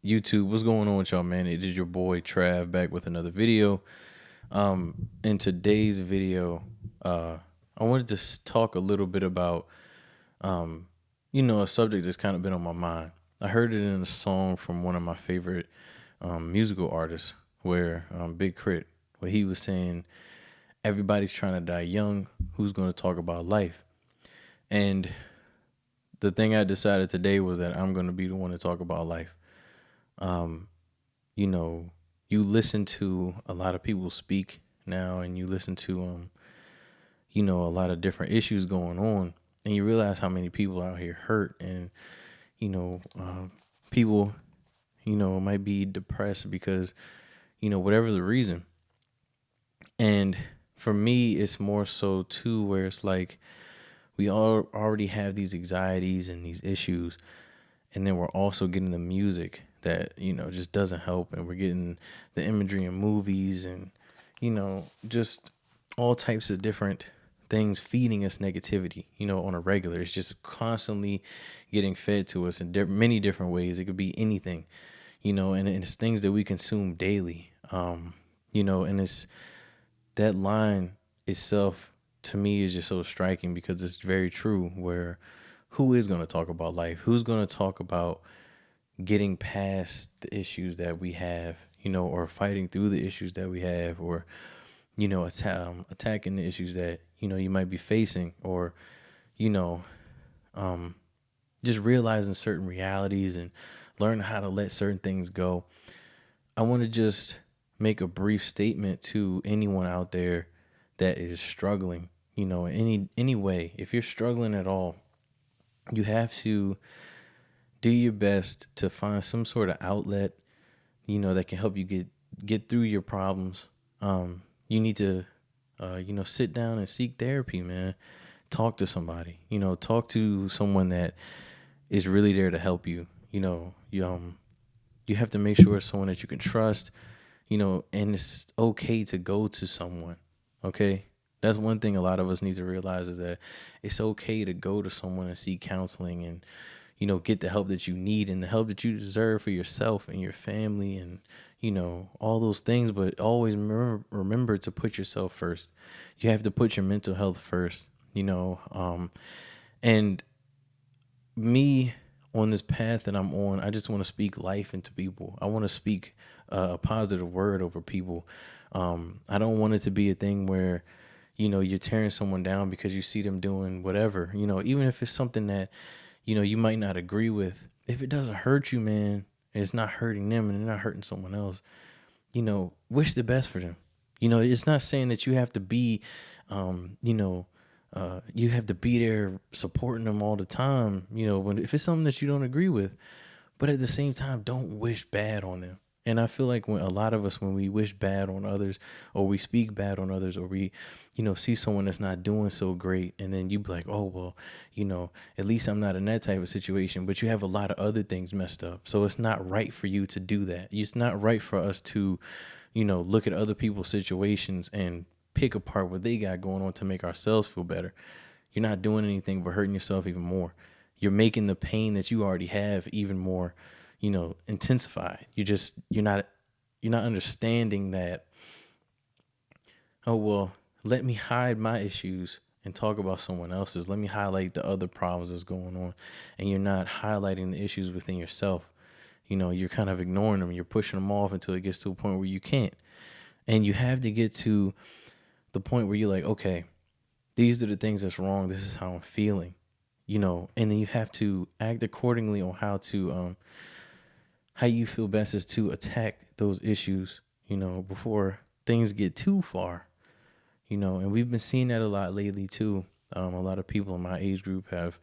YouTube, what's going on with y'all, man? It is your boy Trav back with another video. In today's video, I wanted to talk a little bit about, um, a subject that's kind of been on my mind. I heard it in a song from one of my favorite musical artists, where Big Crit, where he was saying, "Everybody's trying to die young. Who's going to talk about life?" And the thing I decided today was that I'm going to be the one to talk about life. Um, you know, you listen to a lot of people speak now, and you listen to a lot of different issues going on, and you realize how many people out here hurt, and people, might be depressed because whatever the reason. And for me, it's more so too, where it's like we all already have these anxieties and these issues, and then we're also getting the music that just doesn't help, and we're getting the imagery in movies, and just all types of different things feeding us negativity on a regular. It's just constantly getting fed to us in many different ways. It could be anything, and it's things that we consume daily. And it's that line itself, to me, is just so striking because it's very true, where who is going to talk about life? Who's going to talk about getting past the issues that we have, or fighting through the issues that we have, or, attacking the issues that, you might be facing, or, you know, um, just realizing certain realities and learn how to let certain things go. I want to just make a brief statement to anyone out there that is struggling, any way. If you're struggling at all, you have to do your best to find some sort of outlet, that can help you get through your problems. You need to, sit down and seek therapy, man. Talk to somebody, talk to someone that is really there to help you. You have to make sure it's someone that you can trust, and it's okay to go to someone. Okay. That's one thing a lot of us need to realize, is that it's okay to go to someone and seek counseling, and get the help that you need and the help that you deserve for yourself and your family, and all those things. But always remember to put yourself first. You have to put your mental health first. And me, on this path that I'm on, I just want to speak life into people. I want to speak a positive word over people. I don't want it to be a thing where you're tearing someone down because you see them doing whatever, even if it's something that you might not agree with. If it doesn't hurt you, man, and it's not hurting them and they're not hurting someone else, wish the best for them. It's not saying that you have to be, you have to be there supporting them all the time, if it's something that you don't agree with. But at the same time, don't wish bad on them. And I feel like when a lot of us, when we wish bad on others, or we speak bad on others, or we, see someone that's not doing so great, and then you be like, oh, well, at least I'm not in that type of situation. But you have a lot of other things messed up. So it's not right for you to do that. It's not right for us to, look at other people's situations and pick apart what they got going on to make ourselves feel better. You're not doing anything but hurting yourself even more. You're making the pain that you already have even more, intensified. You're not understanding that, oh, well, let me hide my issues and talk about someone else's. Let me highlight the other problems that's going on. And you're not highlighting the issues within yourself. You're kind of ignoring them. You're pushing them off until it gets to a point where you can't. And you have to get to the point where you're like, okay, these are the things that's wrong. This is how I'm feeling, and then you have to act accordingly on how you feel best is to attack those issues, before things get too far, and we've been seeing that a lot lately too. A lot of people in my age group have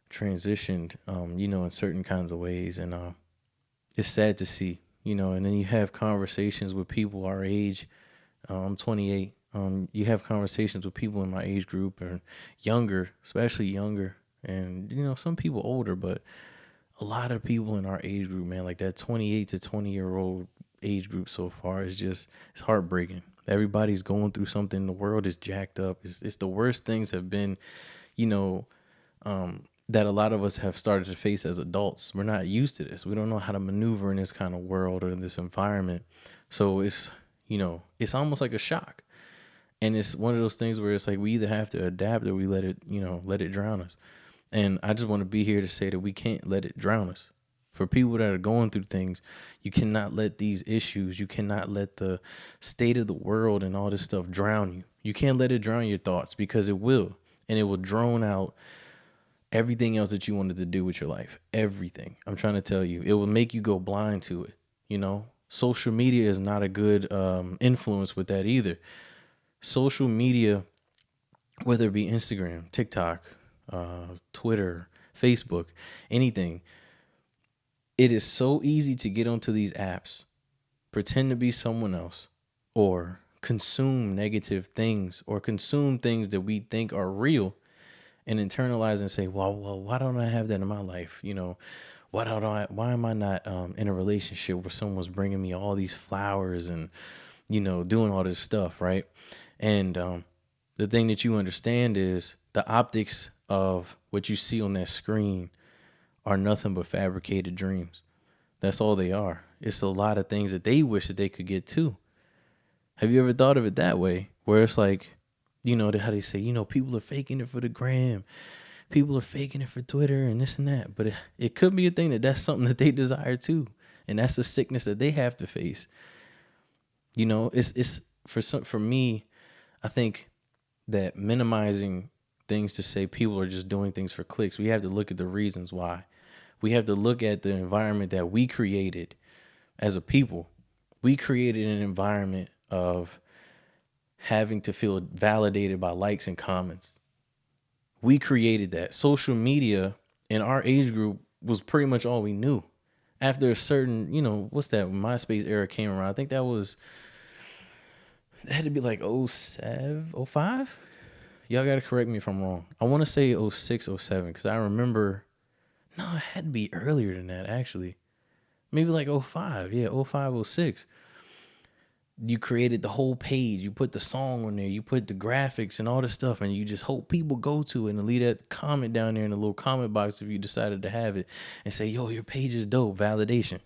transitioned, in certain kinds of ways. And it's sad to see, and then you have conversations with people our age. I'm 28. You have conversations with people in my age group and younger, especially younger, and some people older, but a lot of people in our age group, man, like that 28 to 20-year-old age group so far is just, it's heartbreaking. Everybody's going through something. The world is jacked up. It's the worst things have been, you know, that a lot of us have started to face as adults. We're not used to this. We don't know how to maneuver in this kind of world or in this environment. So it's, it's almost like a shock. And it's one of those things where it's like we either have to adapt or we let it, let it drown us. And I just want to be here to say that we can't let it drown us. For people that are going through things, you cannot let these issues, you cannot let the state of the world and all this stuff drown you. You can't let it drown your thoughts, because it will. And it will drone out everything else that you wanted to do with your life. Everything. I'm trying to tell you. It will make you go blind to it. Social media is not a good influence with that either. Social media, whether it be Instagram, TikTok, Twitter, Facebook, anything, it is so easy to get onto these apps, pretend to be someone else, or consume negative things, or consume things that we think are real, and internalize and say, well, why don't I have that in my life? Why am I not in a relationship where someone's bringing me all these flowers and, doing all this stuff, right? And the thing that you understand is the optics of what you see on that screen are nothing but fabricated dreams. That's all they are. It's a lot of things that they wish that they could get to. Have you ever thought of it that way? Where it's like, how they say, people are faking it for the gram. People are faking it for Twitter and this and that. But it could be a thing that's something that they desire too. And that's the sickness that they have to face. It's for me, I think that minimizing things to say people are just doing things for clicks, we have to look at the reasons why. We have to look at the environment that we created as a people. We created an environment of having to feel validated by likes and comments. We created that. Social media in our age group was pretty much all we knew. After a certain, what's that? When MySpace era came around, I think that had to be like 07, 05? Y'all got to correct me if I'm wrong. I want to say 06, 07, because I remember, no, it had to be earlier than that, actually. Maybe like 05. Yeah, 05, 06. You created the whole page. You put the song on there. You put the graphics and all this stuff, and you just hope people go to it and leave that comment down there in the little comment box if you decided to have it and say, yo, your page is dope. Validation.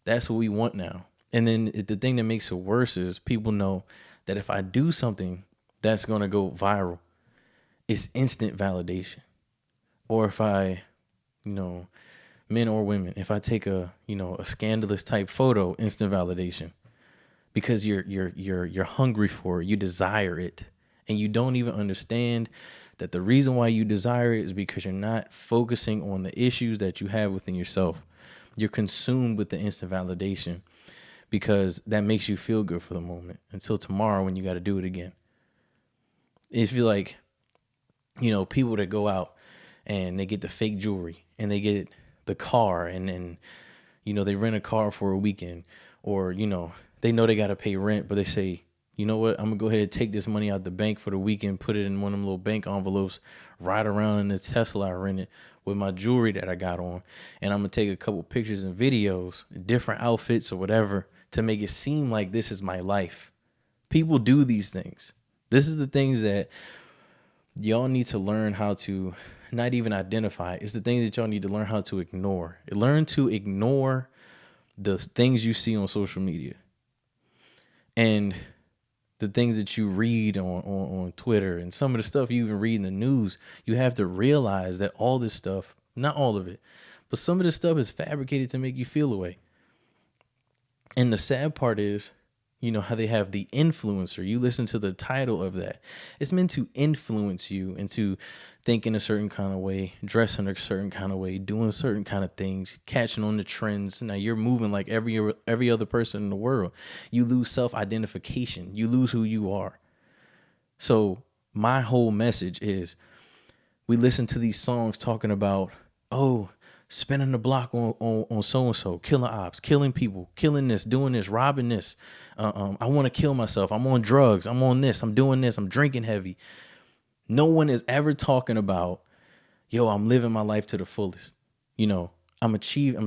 That's what we want now. And then the thing that makes it worse is people know that if I do something that's going to go viral, it's instant validation. Or if I, men or women, if I take a scandalous type photo, instant validation. Because you're hungry for it, you desire it, and you don't even understand that the reason why you desire it is because you're not focusing on the issues that you have within yourself. You're consumed with the instant validation because that makes you feel good for the moment until tomorrow when you got to do it again. If you're like, people that go out and they get the fake jewelry and they get the car and then, they rent a car for a weekend, or, they know they got to pay rent, but they say, you know what, I'm going to go ahead and take this money out the bank for the weekend, put it in one of them little bank envelopes, ride around in the Tesla I rented with my jewelry that I got on, and I'm going to take a couple pictures and videos, different outfits or whatever, to make it seem like this is my life. People do these things. This is the things that y'all need to learn how to not even identify. It's the things that y'all need to learn how to ignore. Learn to ignore the things you see on social media. And the things that you read on Twitter and some of the stuff you even read in the news, you have to realize that all this stuff, not all of it, but some of this stuff is fabricated to make you feel away. And the sad part is, how they have the influencer. You listen to the title of that. It's meant to influence you into thinking a certain kind of way, dressing a certain kind of way, doing certain kind of things, catching on the trends. Now you're moving like every other person in the world. You lose self-identification. You lose who you are. So my whole message is we listen to these songs talking about, spinning the block on so-and-so, killing ops, killing people, killing this, doing this, robbing this. I want to kill myself. I'm on drugs. I'm on this. I'm doing this. I'm drinking heavy. No one is ever talking about, I'm living my life to the fullest. I'm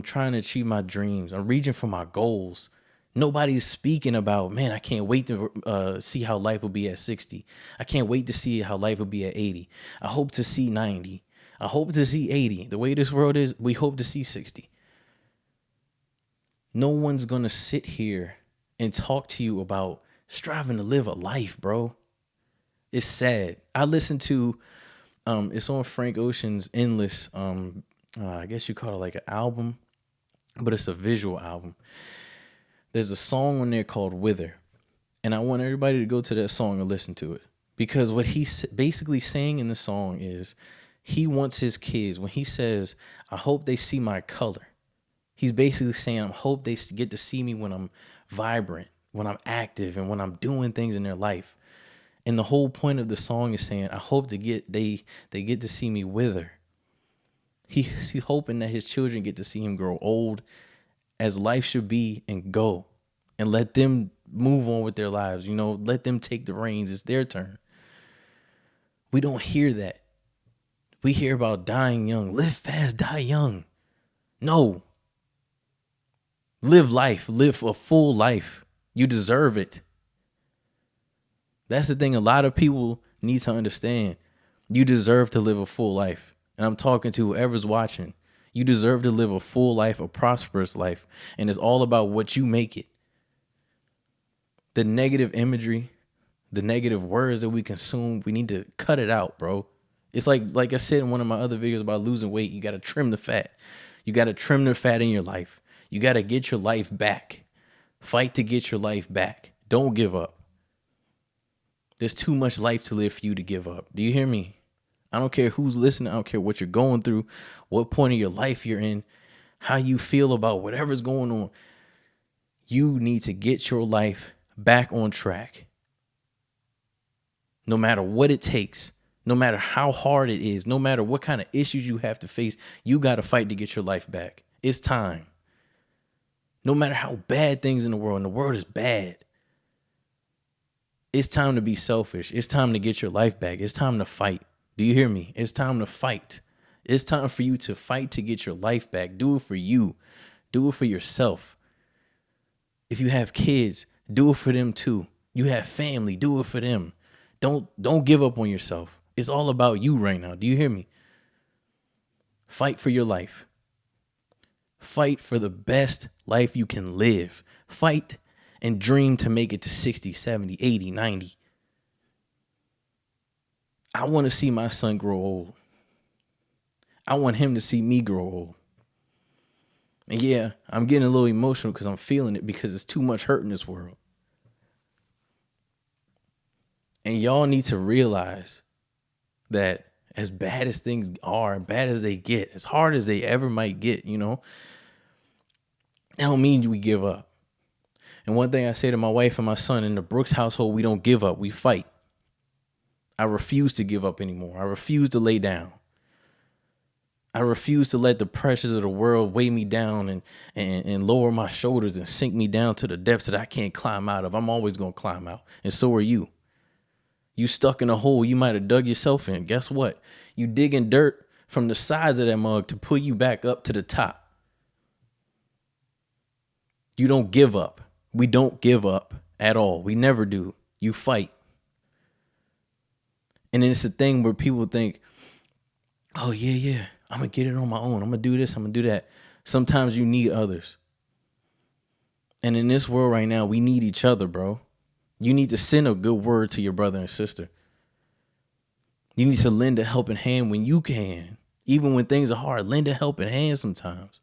trying to achieve my dreams. I'm reaching for my goals. Nobody's speaking about, man, I can't wait to see how life will be at 60. I can't wait to see how life will be at 80. I hope to see 90. I hope to see 80. The way this world is, we hope to see 60. No one's going to sit here and talk to you about striving to live a life, bro. It's sad. I listened to it's on Frank Ocean's Endless I guess you call it like an album, but it's a visual album. There's a song on there called Wither. And I want everybody to go to that song and listen to it. Because what he's basically saying in the song is he wants his kids, when he says, I hope they see my color, he's basically saying, I hope they get to see me when I'm vibrant, when I'm active, and when I'm doing things in their life. And the whole point of the song is saying, I hope they get to see me wither. He's hoping that his children get to see him grow old as life should be and go and let them move on with their lives. Let them take the reins. It's their turn. We don't hear that. We hear about dying young. Live fast, die young. No. Live life. Live a full life. You deserve it. That's the thing a lot of people need to understand. You deserve to live a full life. And I'm talking to whoever's watching. You deserve to live a full life, a prosperous life. And it's all about what you make it. The negative imagery, the negative words that we consume, we need to cut it out, bro. It's like I said in one of my other videos about losing weight, you got to trim the fat. You got to trim the fat in your life. You got to get your life back. Fight to get your life back. Don't give up. There's too much life to live for you to give up. Do you hear me? I don't care who's listening. I don't care what you're going through, what point of your life you're in, how you feel about whatever's going on. You need to get your life back on track. No matter what it takes, no matter how hard it is, no matter what kind of issues you have to face, you got to fight to get your life back. It's time. No matter how bad things in the world, and the world is bad, it's time to be selfish. It's time to get your life back. It's time to fight. Do you hear me? It's time to fight. It's time for you to fight to get your life back. Do it for you. Do it for yourself. If you have kids, do it for them too. You have family, do it for them. Don't give up on yourself. It's all about you right now. Do you hear me? Fight for your life. Fight for the best life you can live. Fight and dream to make it to 60, 70, 80, 90. I want to see my son grow old. I want him to see me grow old. And yeah, I'm getting a little emotional because I'm feeling it because it's too much hurt in this world. And y'all need to realize that as bad as things are, bad as they get, as hard as they ever might get, that don't mean we give up. And one thing I say to my wife and my son, in the Brooks household, we don't give up, we fight. I refuse to give up anymore. I refuse to lay down. I refuse to let the pressures of the world weigh me down and lower my shoulders and sink me down to the depths that I can't climb out of. I'm always going to climb out. And so are you. You stuck in a hole you might have dug yourself in. Guess what? You digging dirt from the sides of that mug to pull you back up to the top. You don't give up. We don't give up at all. We never do. You fight. And then it's a thing where people think, oh, yeah, I'm going to get it on my own. I'm going to do this. I'm going to do that. Sometimes you need others. And in this world right now, we need each other, bro. You need to send a good word to your brother and sister. You need to lend a helping hand when you can. Even when things are hard, lend a helping hand sometimes.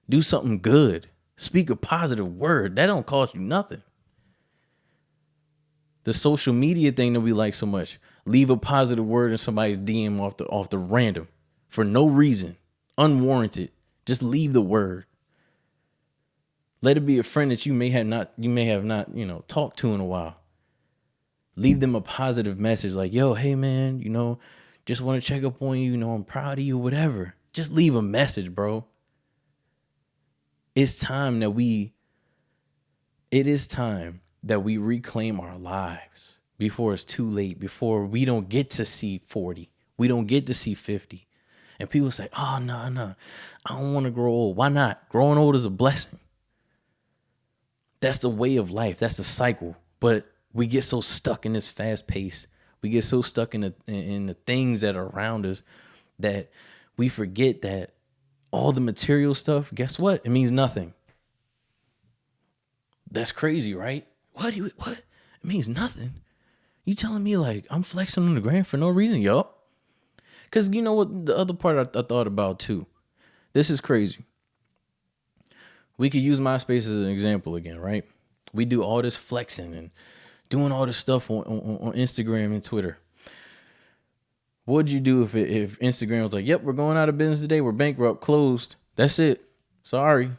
Do something good. Speak a positive word. That don't cost you nothing. The social media thing that we like so much. Leave a positive word in somebody's DM off the random for no reason, unwarranted. Just leave the word. Let it be a friend that you may have not, talked to in a while. Leave them a positive message like, yo, hey man, just want to check up on you, I'm proud of you, whatever. Just leave a message, bro. It is time that we reclaim our lives before it's too late, before we don't get to see 40. We don't get to see 50. And people say, oh, no, I don't want to grow old. Why not? Growing old is a blessing. That's the way of life. That's the cycle. But we get so stuck in this fast pace. We get so stuck in the things that are around us that we forget that all the material stuff, guess what? It means nothing. That's crazy, right? What? It means nothing. You telling me like I'm flexing on the gram for no reason? Yup. Because you know what? The other part I thought about too. This is crazy. We could use MySpace as an example again, right? We do all this flexing and doing all this stuff on Instagram and Twitter. What would you do if Instagram was like, yep, we're going out of business today. We're bankrupt, closed. That's it. Sorry.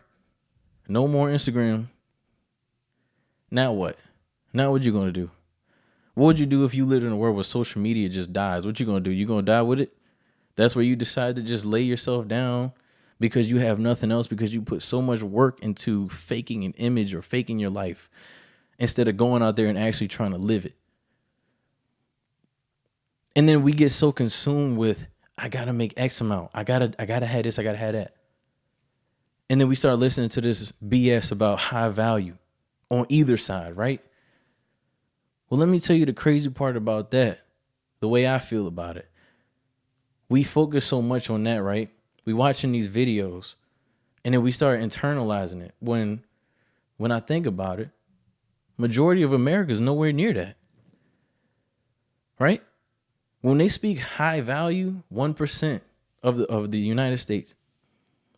No more Instagram. Now what? Now what you going to do? What would you do if you lived in a world where social media just dies? What you going to do? You going to die with it? That's where you decide to just lay yourself down because you have nothing else, because you put so much work into faking an image or faking your life instead of going out there and actually trying to live it. And then we get so consumed with, I gotta make X amount. I gotta have this. I gotta have that. And then we start listening to this BS about high value on either side, right? Well, let me tell you the crazy part about that. The way I feel about it. We focus so much on that, right? We watching these videos and then we start internalizing it. When I think about it, majority of America is nowhere near that. Right? When they speak high value, 1% of the United States,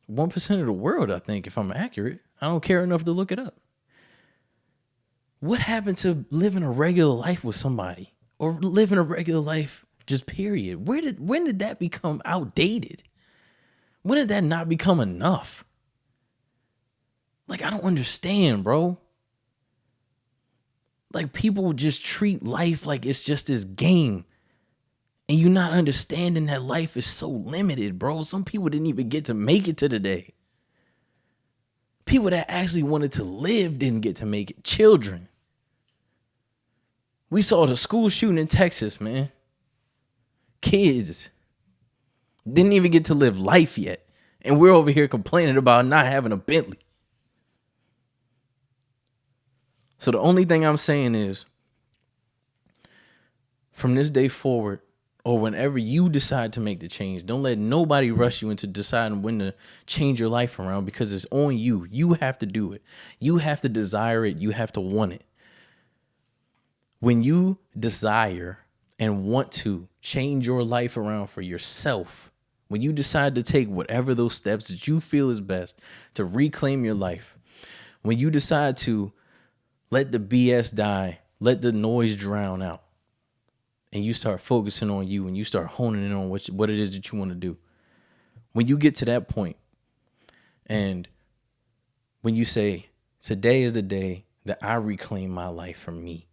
1% of the world, I think, if I'm accurate. I don't care enough to look it up. What happened to living a regular life with somebody, or living a regular life just period? When did that become outdated? When did that not become enough? Like, I don't understand, bro. Like, people just treat life like it's just this game. And you not understanding that life is so limited, bro. Some people didn't even get to make it to the day. People that actually wanted to live didn't get to make it. Children. We saw the school shooting in Texas, man. Kids didn't even get to live life yet. And we're over here complaining about not having a Bentley. So the only thing I'm saying is, from this day forward, or whenever you decide to make the change, don't let nobody rush you into deciding when to change your life around, because it's on you. You have to do it. You have to desire it. You have to want it. When you desire and want to change your life around for yourself, when you decide to take whatever those steps that you feel is best to reclaim your life, when you decide to let the BS die, let the noise drown out, and you start focusing on you and you start honing in on what it is that you want to do. When you get to that point, and when you say, today is the day that I reclaim my life from me,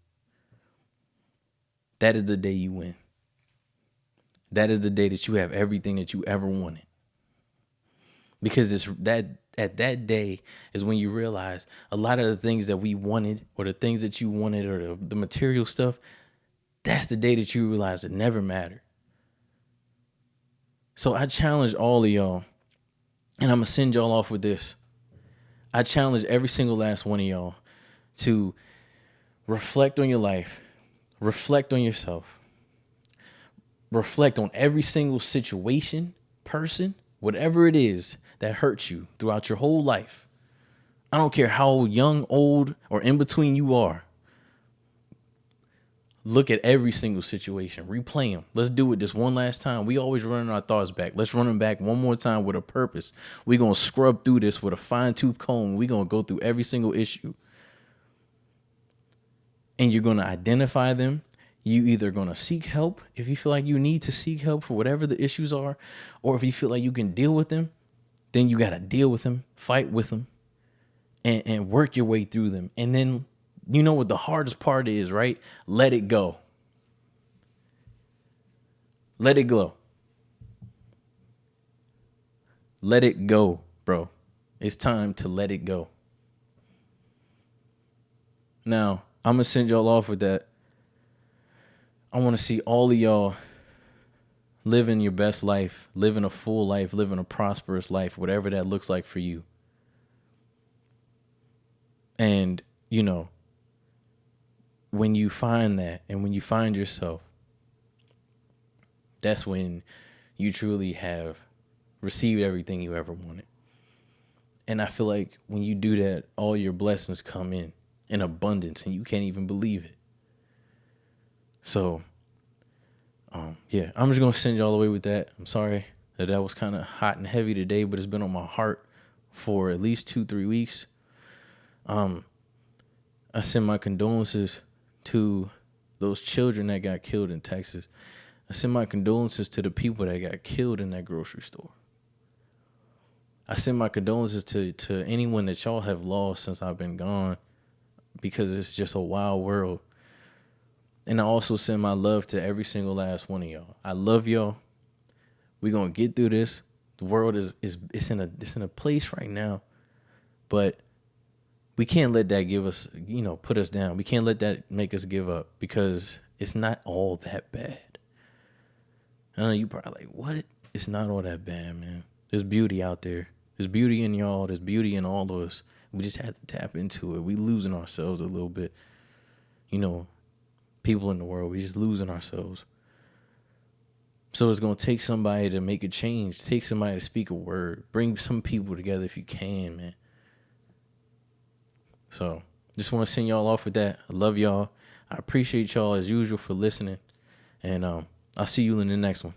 that is the day you win. That is the day that you have everything that you ever wanted. Because at that day is when you realize a lot of the things that we wanted, or the things that you wanted, or the material stuff, that's the day that you realize it never mattered. So I challenge all of y'all, and I'm going to send y'all off with this. I challenge every single last one of y'all to reflect on your life, reflect on yourself, reflect on every single situation, person, whatever it is that hurts you throughout your whole life. I don't care how young, old, or in between you are. Look at every single situation. Replay them. Let's do it this one last time. We always running our thoughts back. Let's run them back one more time with a purpose. We're going to scrub through this with a fine-tooth comb. We're going to go through every single issue. And you're going to identify them. You either going to seek help if you feel like you need to seek help for whatever the issues are, or if you feel like you can deal with them, then you got to deal with them, fight with them, and work your way through them. And then, you know what the hardest part is, right? Let it go. Let it go. Let it go, bro. It's time to let it go. Now, I'm going to send y'all off with that. I want to see all of y'all living your best life, living a full life, living a prosperous life, whatever that looks like for you. And, you know, when you find that, and when you find yourself, that's when you truly have received everything you ever wanted. And I feel like when you do that, all your blessings come in abundance, and you can't even believe it. So, yeah, I'm just going to send y'all away with that. I'm sorry that was kind of hot and heavy today, but it's been on my heart for at least 2-3 weeks. I send my condolences to those children that got killed in Texas. I send my condolences to the people that got killed in that grocery store. I send my condolences to anyone that y'all have lost since I've been gone, because it's just a wild world. And I also send my love to every single last one of y'all. I love y'all. We're going to get through this. The world is in a place right now, but we can't let that give us, put us down. We can't let that make us give up, because it's not all that bad. I know you probably like, what? It's not all that bad, man. There's beauty out there. There's beauty in y'all. There's beauty in all of us. We just have to tap into it. We losing ourselves a little bit. People in the world, we just losing ourselves. So it's going to take somebody to make a change. Take somebody to speak a word. Bring some people together if you can, man. So just want to send y'all off with that. I love y'all. I appreciate y'all as usual for listening. And I'll see you in the next one.